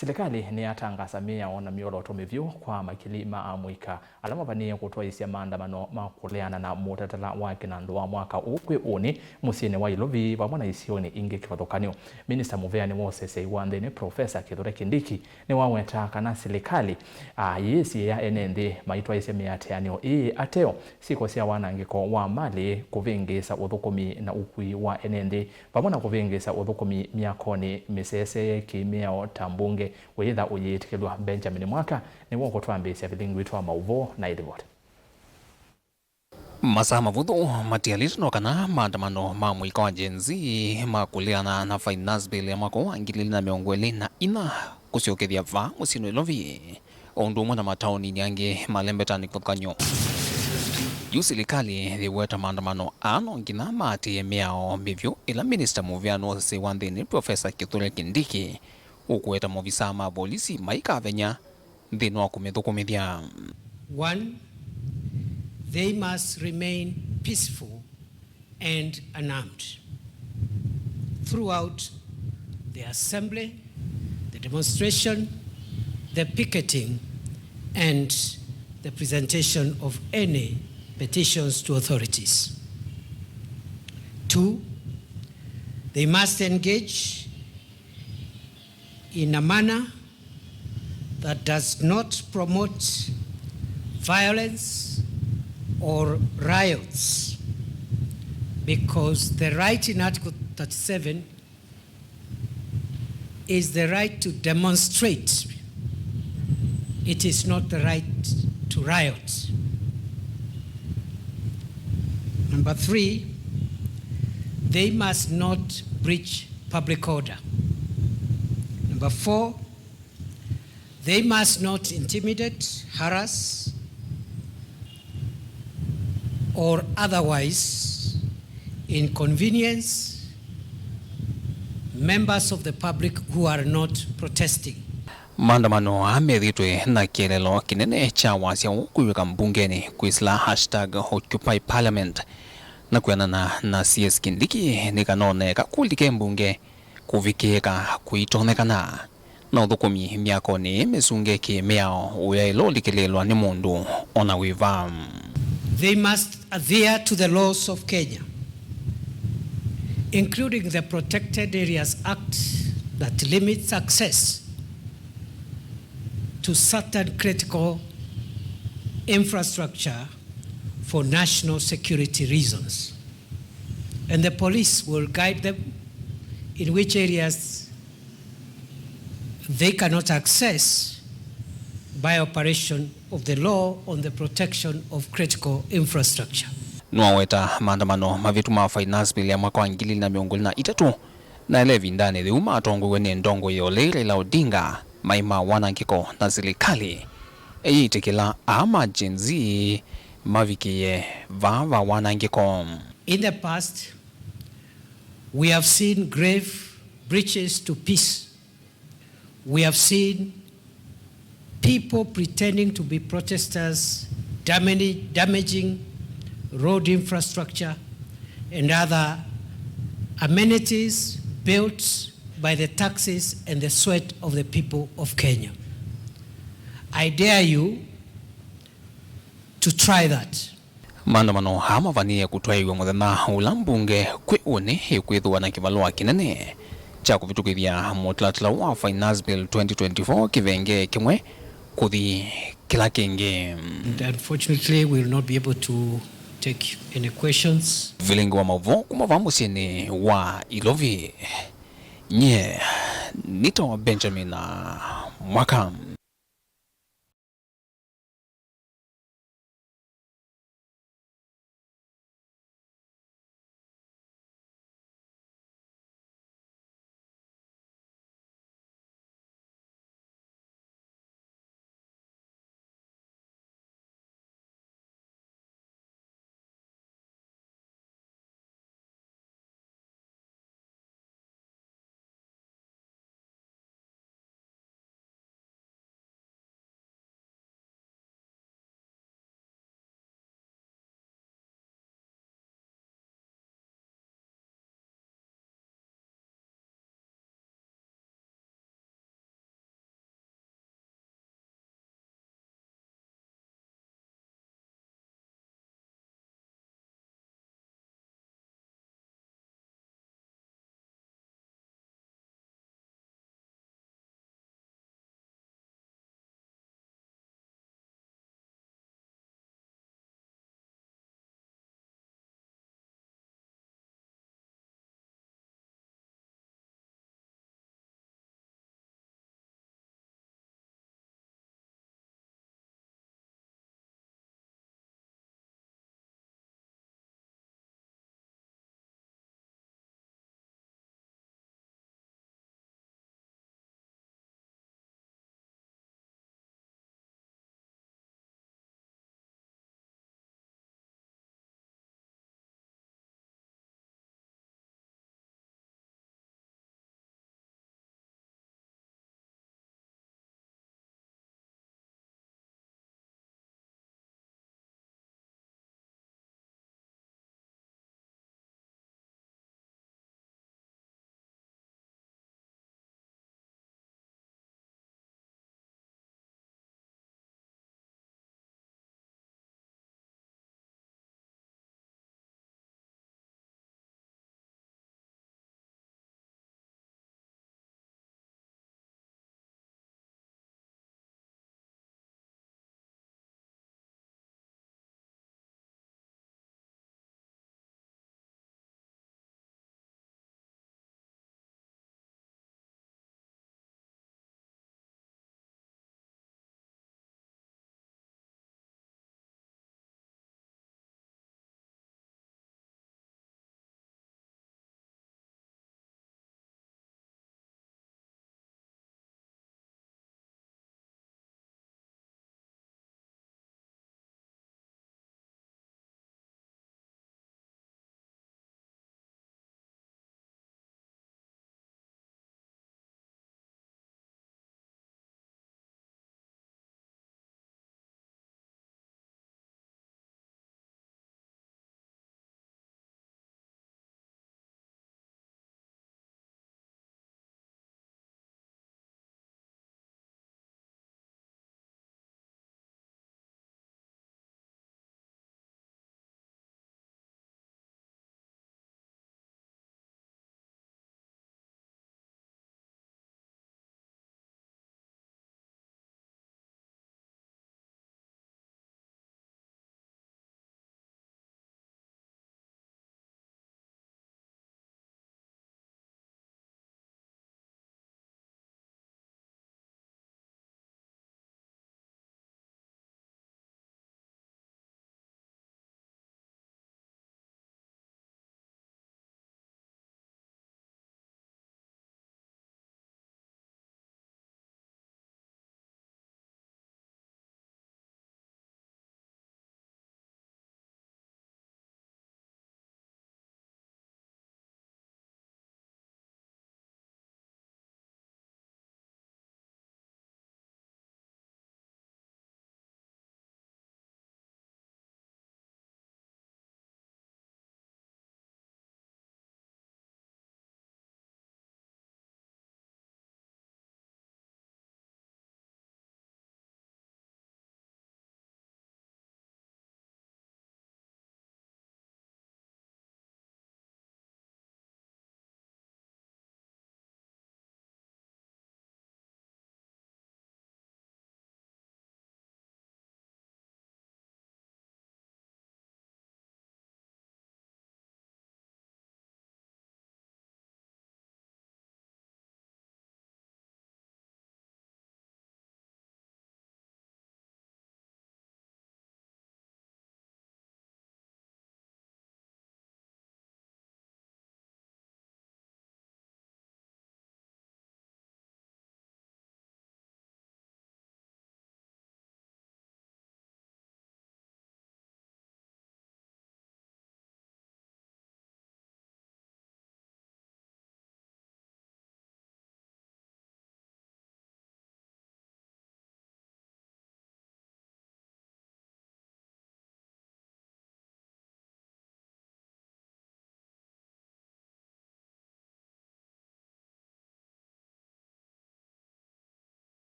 Serikali ni yatangaza miao na mioroto mivyu kwa makili maamwika alama vania kutwaisya maandamano makuleana na mutatala wa kinando wa mwaka ukwi uni musini wa Ilovi vamwe na isioni ingi kivathukanio. Minista Muveani Moses Iwanthini Profesa Kithure Kindiki ni waweta kana serikali yesi ya enende maitwaisya miateanio ateo siko sia wanangiko wa mali kuvingisa uthukumi na ukwi wa enende vamwe na kuvingisa uthukumi miakoni misese kimiao tambunge witha uyitikilwa Benjamin Mwaka ni woko twambisya vilingu itwa mauvo na idivot. Masaa mavuthu matialitano kana maandamano ma mwika wa Gen Z makuleana na finance bill ya mwaka wa 2024 kusiokethia va musino Ilovi ondu umwe na mataoni nyange malembetani kuthukanyo. Yu serikali thiweta maandamano ano ngina mati miao mivyu ila Minister Muveani Moses Iwanthini Profesa Kithure Kindiki ukueta movisa ma polisi maika venya nthini wa kumithukumithia. 1. They must remain peaceful and unarmed throughout the assembly, the demonstration, the picketing, and the presentation of any petitions to authorities. 2. They must engage in a manner that does not promote violence or riots, because the right in Article 37 is the right to demonstrate. It is not the right to riot. Number 3, they must not breach public order. Number 4, they must not intimidate, harass, or otherwise inconvenience members of the public who are not protesting. Maandamano amethitwe na kielelo kinene cha wasya kuiweka mbungeni kwisla #OccupyParliament na kuyanana na CS Kindiki nikanoneka kulike mbunge kuvikika kuitonekana na uthukumi miakoni misungeki miao uyailolikelelwa ni mundu ona wiva. They must adhere to the laws of Kenya, including the Protected Areas Act that limits access to certain critical infrastructure for national security reasons. And the police will guide them in which areas they cannot access by operation of the law on the protection of critical infrastructure. Nwaweta maandamano mavitu ma finance bill ya mwaka wa 2023 na elevi ndani thiuma atongwe ni ndongo yole Raila Odinga maima wanangiko na serikali eyitikila ama Gen Z mavikiye vava wanangiko. In the past, we have seen grave breaches to peace. We have seen people pretending to be protesters, damaging road infrastructure and other amenities built by the taxes and the sweat of the people of Kenya. I dare you to try that. Maandamano hama vanie kutwaiwa muthema ula mbunge kwi une ikwithwa na kivalua kinene cha kuvitukithia mutalatala wa Finance Bill 2024 kivenge kimwe kuthi kila kingi. Unfortunately, we will not be able to take any questions. Vilingu wa mauvo kumava musini wa Ilovi nye nito Benjamin Mwaka.